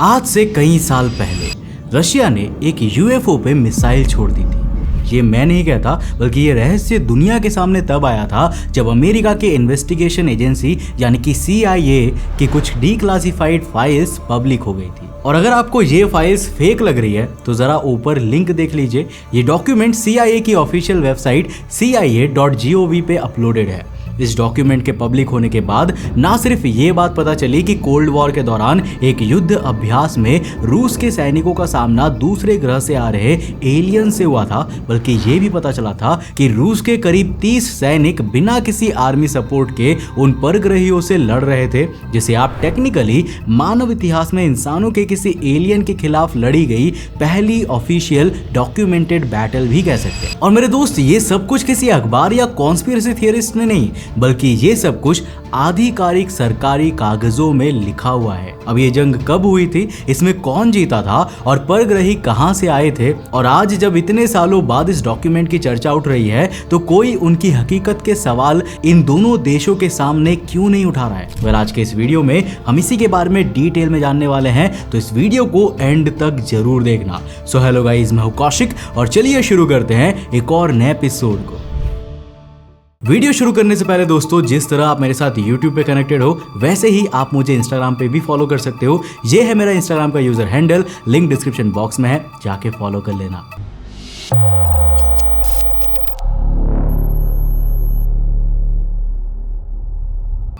आज से कई साल पहले रशिया ने एक यूएफओ पे मिसाइल छोड़ दी थी। ये मैं नहीं कहता, बल्कि ये रहस्य दुनिया के सामने तब आया था जब अमेरिका के इन्वेस्टिगेशन एजेंसी यानी कि CIA की कुछ डीक्लासिफाइड फाइल्स पब्लिक हो गई थी। और अगर आपको ये फाइल्स फेक लग रही है तो जरा ऊपर लिंक देख लीजिए। ये डॉक्यूमेंट CIA की ऑफिशियल वेबसाइट CIA.gov पे अपलोडेड है। इस डॉक्यूमेंट के पब्लिक होने के बाद ना सिर्फ ये बात पता चली कि कोल्ड वॉर के दौरान एक युद्ध अभ्यास में रूस के सैनिकों का सामना दूसरे ग्रह से आ रहे एलियन से हुआ था, बल्कि ये भी पता चला था कि रूस के करीब 30 सैनिक बिना किसी आर्मी सपोर्ट के उन परग्रहियों से लड़ रहे थे, जिसे आप टेक्निकली मानव इतिहास में इंसानों के किसी एलियन के खिलाफ लड़ी गई पहली ऑफिशियल डॉक्यूमेंटेड बैटल भी कह सकते हैं। और मेरे दोस्त, ये सब कुछ किसी अखबार या कॉन्स्पिरेसी थियरिस्ट ने नहीं, बल्कि ये सब कुछ आधिकारिक सरकारी कागजों में लिखा हुआ है। अब ये जंग कब हुई थी, इसमें कौन जीता था और परग्रही कहां से आए थे, और आज जब इतने सालों बाद इस डॉक्यूमेंट की चर्चा उठ रही है तो कोई उनकी हकीकत के सवाल इन दोनों देशों के सामने क्यों नहीं उठा रहा है। वेल, आज के इस वीडियो में हम इसी के बारे में डिटेल में जानने वाले हैं, तो इस वीडियो को एंड तक जरूर देखना। सो हेलो गाइस, मैं हूं कौशिक और चलिए शुरू करते हैं एक और नए एपिसोड को। वीडियो शुरू करने से पहले दोस्तों, जिस तरह आप मेरे साथ YouTube पे कनेक्टेड हो, वैसे ही आप मुझे Instagram पे भी फॉलो कर सकते हो। ये है मेरा Instagram का user handle, link description box में है, जाके फॉलो कर लेना।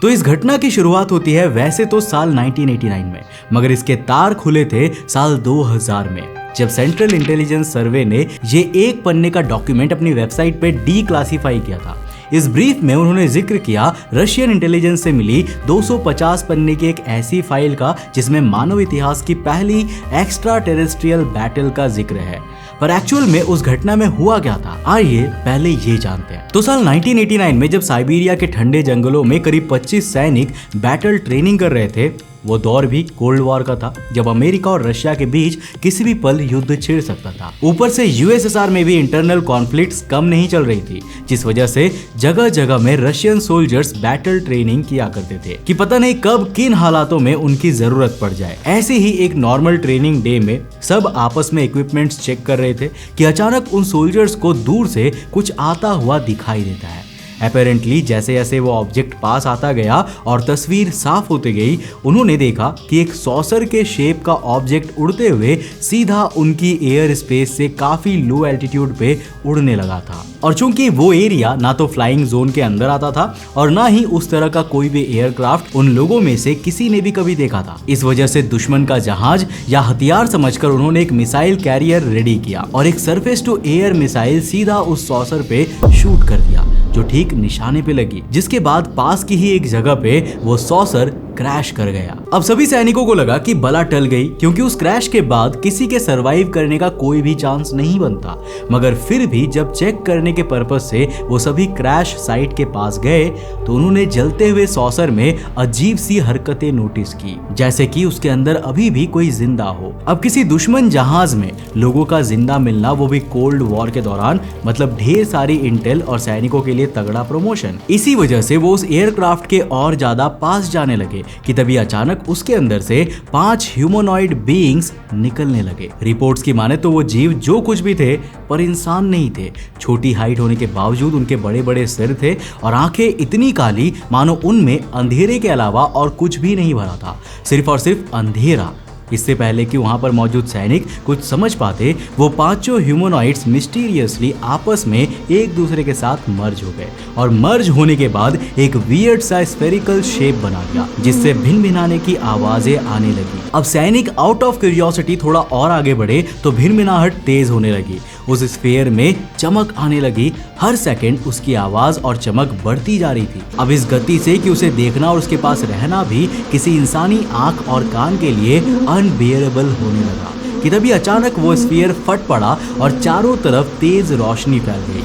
तो इस घटना की शुरुआत होती है वैसे तो साल 1989 में, मगर इसके तार खुले थे साल 2000 में, जब सेंट्रल इंटेलिजेंस सर्वे ने ये एक पन्ने का डॉक्यूमेंट अपनी वेबसाइट पे डीक्लासिफाई किया था। इस ब्रीफ में उन्होंने जिक्र किया रशियन इंटेलिजेंस से मिली 250 पन्ने की एक ऐसी फाइल का जिसमें मानव इतिहास की पहली एक्स्ट्रा टेरेस्ट्रियल बैटल का जिक्र है। पर एक्चुअल में उस घटना में हुआ क्या था, आइए पहले ये जानते हैं। तो साल 1989 में जब साइबेरिया के ठंडे जंगलों में करीब 25 सैनिक बैटल ट्रेनिंग कर रहे थे, वो दौर भी कोल्ड वॉर का था, जब अमेरिका और रशिया के बीच किसी भी पल युद्ध छिड़ सकता था। ऊपर से USSR में भी इंटरनल कॉन्फ्लिक्ट्स कम नहीं चल रही थी, जिस वजह से जगह जगह में रशियन सोल्जर्स बैटल ट्रेनिंग किया करते थे कि पता नहीं कब किन हालातों में उनकी जरूरत पड़ जाए। ऐसे ही एक नॉर्मल ट्रेनिंग डे में सब आपस में इक्विपमेंट्स चेक कर रहे थे कि अचानक उन सोल्जर्स को दूर से कुछ आता हुआ दिखाई देता है। अपेरेंटली जैसे जैसे वो ऑब्जेक्ट पास आता गया और तस्वीर साफ होते गई, उन्होंने देखा कि एक सॉसर के शेप का ऑब्जेक्ट उड़ते हुए सीधा उनकी एयर स्पेस से काफी लो एल्टीट्यूड पे उड़ने लगा था। और चूंकि वो एरिया ना तो फ्लाइंग जोन के अंदर आता था और ना ही उस तरह का कोई भी एयरक्राफ्ट उन लोगों में से किसी ने भी कभी देखा था, इस वजह से दुश्मन का जहाज या हथियार समझकर उन्होंने एक मिसाइल कैरियर रेडी किया और एक सरफेस टू एयर मिसाइल सीधा उस सॉसर पे शूट कर दिया, जो ठीक निशाने पे लगी, जिसके बाद पास की ही एक जगह पे वो सॉसर क्रैश कर गया। अब सभी सैनिकों को लगा कि बला टल गई, क्योंकि उस क्रैश के बाद किसी के सरवाइव करने का कोई भी चांस नहीं बनता। मगर फिर भी जब चेक करने के पर्पज से वो सभी क्रैश साइट के पास गए तो उन्होंने जलते हुए सॉसर में अजीब सी हरकतें नोटिस की, जैसे कि उसके अंदर अभी भी कोई जिंदा हो। अब किसी दुश्मन जहाज में लोगों का जिंदा मिलना, वो भी कोल्ड वॉर के दौरान, मतलब ढेर सारी इंटेल और सैनिकों के लिए तगड़ा प्रमोशन। इसी वजह से वो उस एयरक्राफ्ट के और ज्यादा पास जाने लगे कि तभी अचानक उसके अंदर से 5 ह्यूमनॉइड बीइंग्स निकलने लगे। रिपोर्ट्स की माने तो वो जीव जो कुछ भी थे पर इंसान नहीं थे। छोटी हाइट होने के बावजूद उनके बड़े बड़े सिर थे और आंखें इतनी काली मानो उनमें अंधेरे के अलावा और कुछ भी नहीं भरा था, सिर्फ और सिर्फ अंधेरा। इससे पहले कि वहां पर मौजूद सैनिक कुछ समझ पाते, वो पांचों ह्यूमनॉइड्स मिस्टीरियसली आपस में एक दूसरे के साथ मर्ज हो गए और मर्ज होने के बाद एक वियर्ड सा स्फेरिकल शेप बना गया, जिससे भिनभिनाने की आवाजें आने लगी। अब सैनिक आउट ऑफ क्यूरियोसिटी थोड़ा और आगे बढ़े तो भिनभिनाहट तेज होने लगी। उस स्फीयर में चमक आने लगी, हर सेकंड उसकी आवाज और चमक बढ़ती जा रही थी। अब इस गति से कि उसे देखना और उसके पास रहना भी किसी इंसानी आंख और कान के लिए अनबियरेबल होने लगा कि तभी अचानक वो स्फीयर फट पड़ा और चारों तरफ तेज रोशनी फैल गई।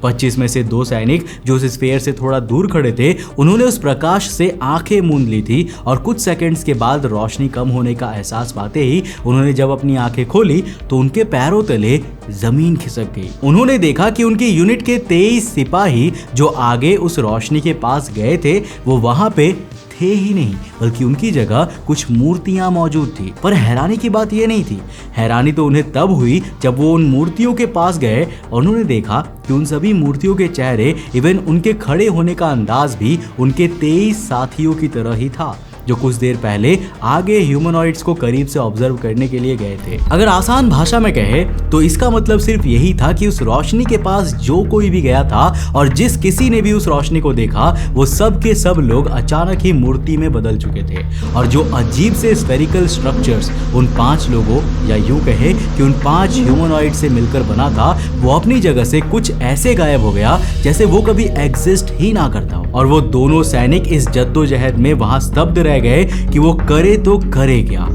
25 में से 2 सैनिक जो उस स्फीयर से थोड़ा दूर खड़े थे, उन्होंने उस प्रकाश से आंखें मूंद ली थी और कुछ सेकंड्स के बाद रोशनी कम होने का एहसास पाते ही उन्होंने जब अपनी आंखें खोली तो उनके पैरों तले जमीन खिसक गई। उन्होंने देखा कि उनकी यूनिट के 23 सिपाही जो आगे उस रोशनी के पास गए थे, वो वहां पे थे ही नहीं, बल्कि उनकी जगह कुछ मूर्तियां मौजूद थी। पर हैरानी की बात यह नहीं थी, हैरानी तो उन्हें तब हुई जब वो उन मूर्तियों के पास गए और उन्होंने देखा कि उन सभी मूर्तियों के चेहरे, इवन उनके खड़े होने का अंदाज भी उनके 23 साथियों की तरह ही था, जो कुछ देर पहले आगे ह्यूमनॉइड्स को करीब से ऑब्जर्व करने के लिए गए थे। अगर आसान भाषा में कहे तो इसका मतलब सिर्फ यही था कि उस रोशनी के पास जो कोई भी गया था और जिस किसी ने भी उस रोशनी को देखा, वो सब के सब लोग अचानक ही मूर्ति में बदल चुके थे। और जो अजीब से स्फेरिकल स्ट्रक्चर्स उन 5 लोगों, या यूं कहे कि उन 5 ह्यूमनॉइड से मिलकर बना था, वो अपनी जगह से कुछ ऐसे गायब हो गया जैसे वो कभी एग्जिस्ट ही ना करता हो। और वो दोनों सैनिक इस जद्दोजहद में वहां स्तब्ध रह गए कि वो करे तो करे क्या।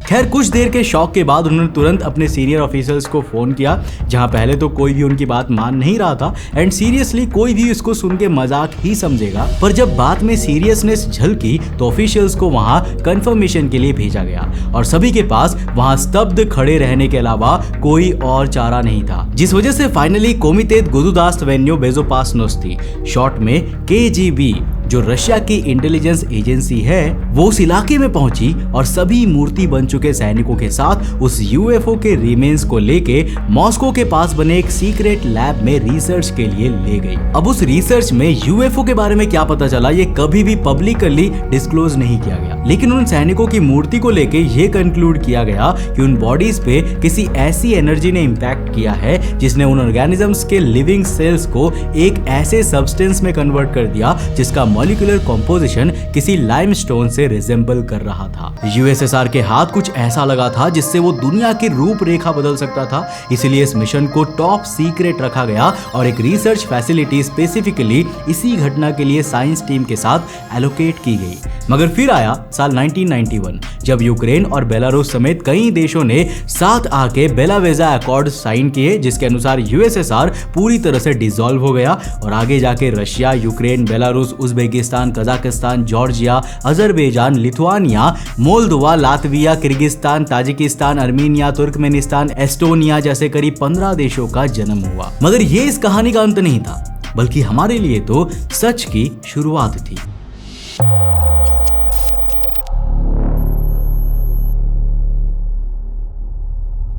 खैर कुछ देर के शॉक के बाद उन्होंने तुरंत अपने सीनियर ऑफिसर्स को फोन किया, जहां पहले तो कोई भी उनकी बात मान नहीं रहा था एंड सीरियसली कोई भी इसको सुन के मजाक ही समझेगा। पर जब बात में सीरियसनेस झलकी तो ऑफिशियल्स को वहां कंफर्मेशन के लिए भेजा गया और सभी के पास वहां स्तब्ध खड़े रहने के अलावा कोई और चारा नहीं था, जिस वजह से फाइनली कोमितेत गुदुदास्त्वेन्यो बेजोपासनोस्ती, शॉर्ट में KGB, जो रशिया की इंटेलिजेंस एजेंसी है, वो उस इलाके में पहुंची और सभी मूर्ति बन चुके सैनिकों के साथ उस यूएफओ के रिमेन्स को लेके मॉस्को के पास बने एक सीक्रेट लैब में रिसर्च के लिए ले गई। अब उस रिसर्च में यूएफओ के बारे में क्या पता चला ये कभी भी पब्लिकली डिस्क्लोज नहीं किया गया, लेकिन उन सैनिकों की मूर्ति को लेके ये कंक्लूड किया गया कि उन बॉडीज पे किसी ऐसी एनर्जी ने इम्पैक्ट किया है जिसने उन ऑर्गेनिजम्स के लिविंग सेल्स को एक ऐसे सब्सटेंस में कन्वर्ट कर दिया जिसका मॉलिक्यूलर कंपोजिशन किसी लाइमस्टोन से रिजेंबल कर रहा था। यूएसएसआर के हाथ कुछ ऐसा लगा था जिससे वो दुनिया की रूपरेखा बदल सकता था, इसलिए इस मिशन को टॉप सीक्रेट रखा गया और एक रिसर्च फैसिलिटी स्पेसिफिकली इसी घटना के लिए साइंस टीम के साथ एलोकेट की गई। मगर फिर आया साल 1991, जब यूक्रेन और बेलारूस समेत कई देशों ने साथ आके बेलावेजा अकॉर्ड साइन किए, जिसके अनुसार यूएसएसआर पूरी तरह से डिसॉल्व हो गया और आगे जाके Russia, Ukraine, Belarus, Uzbekistan, Kazakhstan, Georgia, Azerbaijan, Lithuania, Moldova, Latvia, Kyrgyzstan, Tajikistan, Armenia, Turkmenistan, Estonia जैसे करीब 15 देशों का जन्म हुआ। मगर ये इस कहानी का अंत नहीं था, बल्कि हमारे लिए तो सच की शुरुआत थी।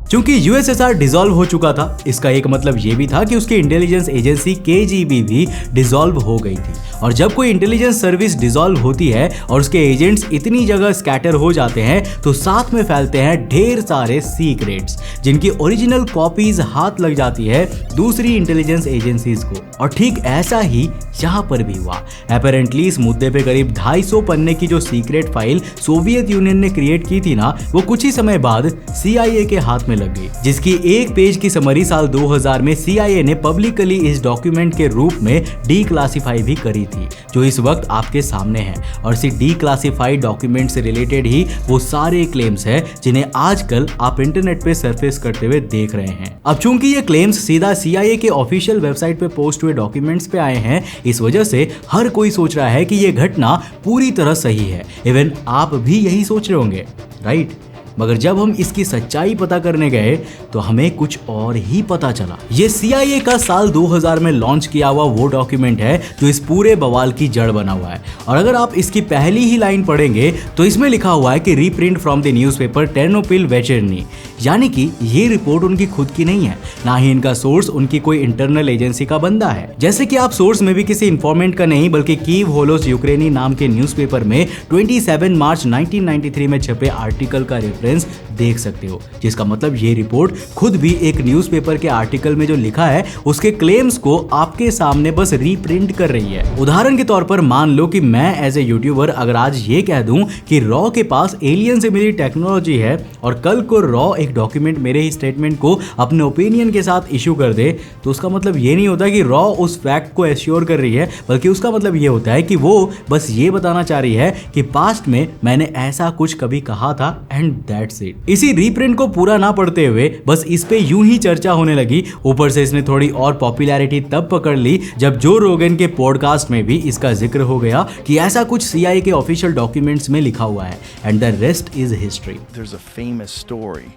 क्योंकि यूएसएसआर डिसॉल्व हो चुका था, इसका एक मतलब ये भी था कि उसकी इंटेलिजेंस एजेंसी KGB भी डिसॉल्व हो गई थी। और जब कोई इंटेलिजेंस सर्विस डिसॉल्व होती है और उसके एजेंट्स इतनी जगह स्कैटर हो जाते हैं तो साथ में फैलते हैं ढेर सारे सीक्रेट्स, जिनकी ओरिजिनल कॉपीज हाथ लग जाती है दूसरी इंटेलिजेंस एजेंसीज को। और ठीक ऐसा ही यहाँ पर भी हुआ। अपेरेंटली इस मुद्दे पे करीब 250 पन्ने की जो सीक्रेट फाइल सोवियत यूनियन ने क्रिएट की थी ना, वो कुछ ही समय बाद CIA के हाथ में लग गई, जिसकी एक पेज की समरी साल 2000 में CIA ने पब्लिकली इस डॉक्यूमेंट के रूप में डीक्लासिफाई भी करी थी, जो इस वक्त आपके सामने है। और इसी डीक्लासिफाइड डॉक्यूमेंट से रिलेटेड ही वो सारे क्लेम्स है जिन्हें आजकल आप इंटरनेट पे सरफेस करते हुए देख रहे हैं। अब चूंकि ये क्लेम्स सीधा CIA के ऑफिशियल वेबसाइट पे पोस्ट हुए डॉक्यूमेंट्स पे आए हैं, इस वजह से हर कोई सोच रहा है कि ये घटना पूरी तरह सही है। इवन आप भी यही सोच रहे होंगे, राइट? मगर जब हम इसकी सच्चाई पता करने गए तो हमें कुछ और ही पता चला। ये CIA का साल 2000 में लॉन्च किया हुआ वो डॉक्यूमेंट है जो इस पूरे बवाल की जड़ बना हुआ है। और अगर आप इसकी पहली ही लाइन पढ़ेंगे तो इसमें लिखा हुआ है कि reprint from the newspaper Ternopil वेचेरनी, यानी कि ये रिपोर्ट उनकी खुद की नहीं है, ना ही इनका सोर्स उनकी कोई इंटरनल एजेंसी का बंदा है। जैसे कि आप सोर्स में भी किसी इंफॉर्मेंट का नहीं बल्कि कीव होलोस यूक्रेनी नाम के न्यूज़पेपर में 27 मार्च 1993 में छपे आर्टिकल का रेफरेंस देख सकते हो, जिसका मतलब ये रिपोर्ट खुद भी एक न्यूज़पेपर के आर्टिकल में जो लिखा है उसके क्लेम्स को आपके सामने बस रीप्रिंट कर रही है। उदाहरण के तौर पर मान लो कि मैं एज ए यूट्यूबर अगर आज ये कह दूं कि रॉ के पास एलियन से मिली टेक्नोलॉजी है और कल को रॉ एक डॉक्यूमेंट मेरे ही स्टेटमेंट को अपने ओपिनियन के साथ इशू कर दे, तो उसका मतलब ये नहीं होता कि रॉ उस फैक्ट को एश्योर कर रही है, बल्कि उसका मतलब ये होता है कि वो बस ये बताना चाह रही है कि पास्ट में मैंने ऐसा कुछ कभी कहा था एंड दैट्स इट। इसी रीप्रिंट को पूरा ना पढ़ते हुए बस इस पे यूं ही चर्चा होने लगी। ऊपर से इसने थोड़ी और पॉपुलैरिटी तब पकड़ ली जब जो रोगन के पॉडकास्ट में भी इसका जिक्र हो गया कि ऐसा कुछ CIA के ऑफिशियल डॉक्यूमेंट्स में लिखा हुआ है, and the rest is history. There's a famous story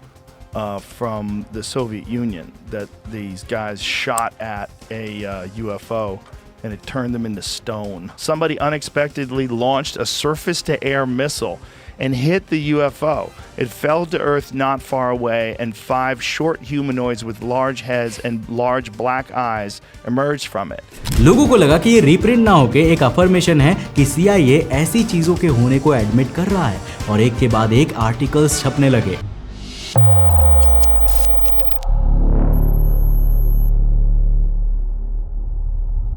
from the Soviet Union that these guys shot at a UFO and it turned them into stone. Somebody unexpectedly launched a surface-to-air missile and hit the UFO. It fell to Earth not far away, and 5 short humanoids with large heads and large black eyes emerged from it. लोगों को लगा कि ये reprint ना होके एक affirmation है कि CIA ऐसी चीजों के होने को एडमिट कर रहा है, और एक के बाद एक आर्टिकल्स छपने लगे।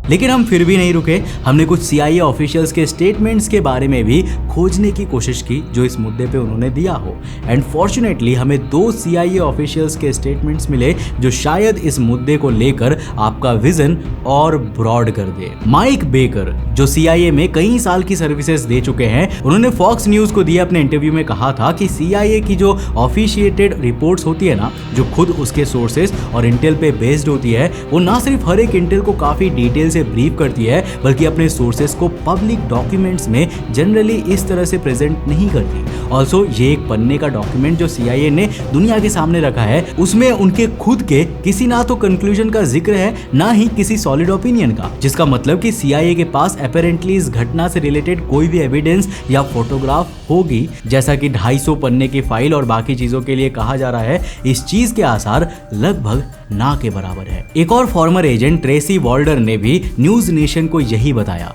लेकिन हम फिर भी नहीं रुके। हमने कुछ CIA ऑफिशियल्स के स्टेटमेंट्स के बारे में भी खोजने की कोशिश की जो इस मुद्दे पे उन्होंने दिया हो, एंड फॉर्चुनेटली हमें 2 CIA ऑफिशियल्स के स्टेटमेंट्स मिले जो शायद इस मुद्दे को लेकर आपका विजन और ब्रॉड कर दे। माइक बेकर जो CIA में कई साल की सर्विसेज दे चुके हैं, उन्होंने फॉक्स न्यूज को दिए अपने इंटरव्यू में कहा था कि CIA की जो ऑफिशिएटेड रिपोर्ट्स होती है ना, जो खुद उसके सोर्सेज और इंटेल पे बेस्ड होती है, वो ना सिर्फ हर एक इंटेल को काफी डिटेल से ब्रीफ करती है, बल्कि अपने सोर्सेस को पब्लिक डॉक्यूमेंट्स में जनरली इस तरह से प्रेजेंट नहीं करती। ऑल्सो ये एक पन्ने का डॉक्यूमेंट जो CIA ने दुनिया के सामने रखा है, उसमें उनके खुद के किसी ना तो कंक्लूजन का जिक्र है, ना ही किसी सॉलिड ओपिनियन का, जिसका मतलब कि CIA के पास अपेरेंटली इस घटना से रिलेटेड कोई भी एविडेंस या फोटोग्राफ होगी, जैसा कि 250 पन्ने की फाइल और बाकी चीजों के लिए कहा जा रहा है। इस चीज के आसार लगभग ना के बराबर है। एक और फॉर्मर एजेंट ट्रेसी वॉल्डर ने भी न्यूज नेशन को यही बताया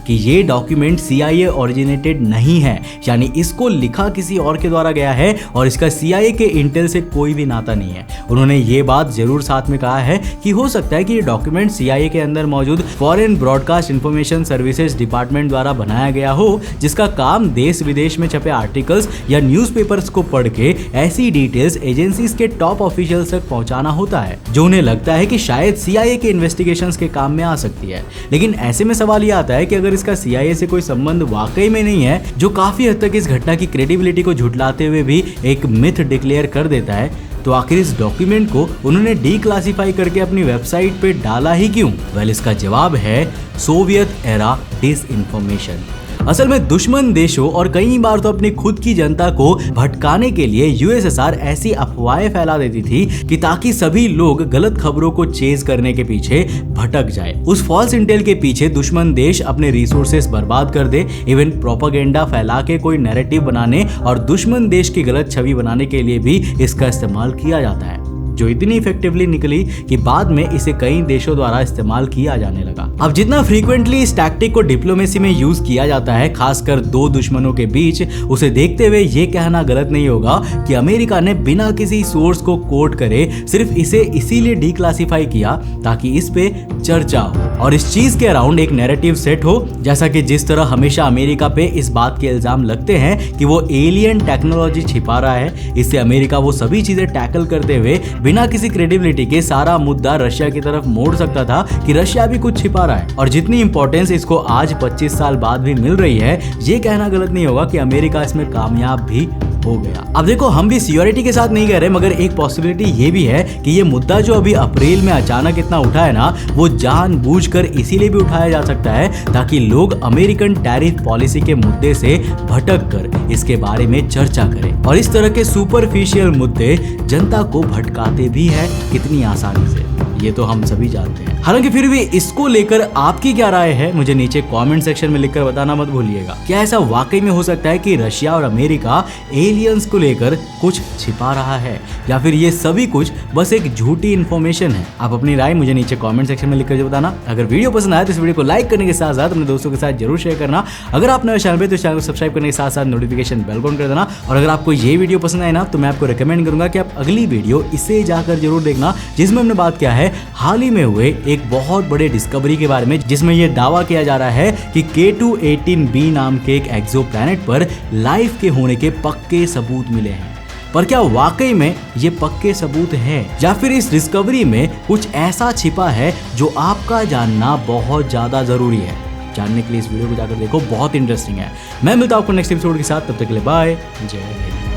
कि ये डॉक्यूमेंट CIA ओरिजिनेटेड नहीं है, यानी इसको लिखा किसी और के द्वारा गया है और इसका CIA के इंटेल से कोई भी नाता नहीं है। उन्होंने ये बात जरूर साथ में कहा है कि हो सकता है कि ये डॉक्यूमेंट CIA के अंदर मौजूद foreign broadcast information services department द्वारा बनाया गया हो, जिसका काम देश विदेश में छपे आर्टिकल्स या न्यूज़पेपर्स को पढ़ के ऐसी डिटेल्स एजेंसीज के टॉप ऑफिशियल्स तक पहुंचाना होता है, जो उन्हें लगता है कि शायद CIA के इन्वेस्टिगेशंस के काम में आ सकती है। लेकिन ऐसे में सवाल ये आता है कि अगर इसका CIA से कोई संबंध वाकई में नहीं है, जो काफी हद तक इस घटना की क्रेडिबिलिटी को झुठलाते हुए भी एक मिथ डिक्लेयर कर देता है, तो आखिर इस डॉक्यूमेंट को उन्होंने डीक्लासिफाई करके अपनी वेबसाइट पे डाला ही क्यों? वेल, इसका जवाब है सोवियत एरा डिसइंफॉर्मेशन। असल में दुश्मन देशों और कई बार तो अपनी खुद की जनता को भटकाने के लिए USSR ऐसी अफवाहें फैला देती थी कि ताकि सभी लोग गलत खबरों को चेज करने के पीछे भटक जाए। उस फॉल्स इंटेल के पीछे दुश्मन देश अपने रिसोर्सेस बर्बाद कर दे, इवन प्रोपेगेंडा फैला के कोई नैरेटिव बनाने और दुश्मन देश की गलत छवि बनाने के लिए भी इसका इस्तेमाल किया जाता है, जो इतनी इफेक्टिवली निकली कि बाद में इसे कई देशों द्वारा इस्तेमाल किया जाने लगा। अब जितना फ्रीक्वेंटली इस टैक्टिक को डिप्लोमेसी में यूज किया जाता है, खासकर 2 दुश्मनों के बीच, उसे देखते हुए ये कहना गलत नहीं होगा कि अमेरिका ने बिना किसी सोर्स को कोट करे सिर्फ इसे इसीलिए डीक्लासिफाई किया ताकि इस पे चर्चा हो और इस चीज के अराउंड एक नैरेटिव सेट हो, जैसा कि जिस तरह हमेशा अमेरिका पे इस बात के इल्जाम लगते हैं कि वो एलियन टेक्नोलॉजी छिपा रहा है, इससे अमेरिका वो सभी चीजें टैकल करते हुए बिना किसी क्रेडिबिलिटी के सारा मुद्दा रशिया की तरफ मोड़ सकता था कि रशिया भी कुछ छिपा रहा है। और जितनी इंपॉर्टेंस इसको आज 25 साल बाद भी मिल रही है, ये कहना गलत नहीं होगा कि अमेरिका इसमें कामयाब भी हो गया। अब देखो, हम भी सियोरिटी के साथ नहीं कह रहे, मगर एक पॉसिबिलिटी ये भी है कि ये मुद्दा जो अभी अप्रैल में अचानक इतना उठा है ना, वो जानबूझकर इसीलिए भी उठाया जा सकता है ताकि लोग अमेरिकन टैरिफ पॉलिसी के मुद्दे से भटक कर इसके बारे में चर्चा करें। और इस तरह के सुपरफिशियल मुद्दे जनता को भटकाते भी है कितनी आसानी से, ये तो हम सभी जानते हैं। हालांकि फिर भी इसको लेकर आपकी क्या राय है, मुझे नीचे कमेंट सेक्शन में लिखकर बताना मत भूलिएगा। क्या ऐसा वाकई में हो सकता है कि रशिया और अमेरिका एलियंस को लेकर कुछ छिपा रहा है, या फिर ये सभी कुछ बस एक झूठी इंफॉर्मेशन है? आप अपनी राय मुझे नीचे कमेंट सेक्शन में लिखकर बताना। अगर वीडियो पसंद आए तो इस वीडियो को लाइक करने के साथ साथ अपने दोस्तों के साथ जरूर शेयर करना। अगर आप नए चैनल पे तो चैनल को सब्सक्राइब करने के साथ साथ नोटिफिकेशन बेल ऑन कर देना। और अगर आपको ये वीडियो पसंद आए ना, तो मैं आपको रिकमेंड करूंगा कि आप अगली वीडियो इसे जाकर जरूर देखना, जिसमें हमने बात किया है हाल ही में हुए एक बहुत बड़े डिस्कवरी के बारे में, जिसमें यह दावा किया जा रहा है कि K2-18b नाम के एक एक्सोप्लैनेट पर लाइफ के होने के पक्के सबूत मिले हैं। पर क्या वाकई में ये पक्के सबूत है, या फिर इस डिस्कवरी में कुछ ऐसा छिपा है जो आपका जानना बहुत ज्यादा जरूरी है? जानने के लिए इस वीडियो को जाकर देखो, बहुत इंटरेस्टिंग है। मैं मिलता हूं आपको नेक्स्ट एपिसोड के साथ, तब तक के लिए बाय, जय हिंद।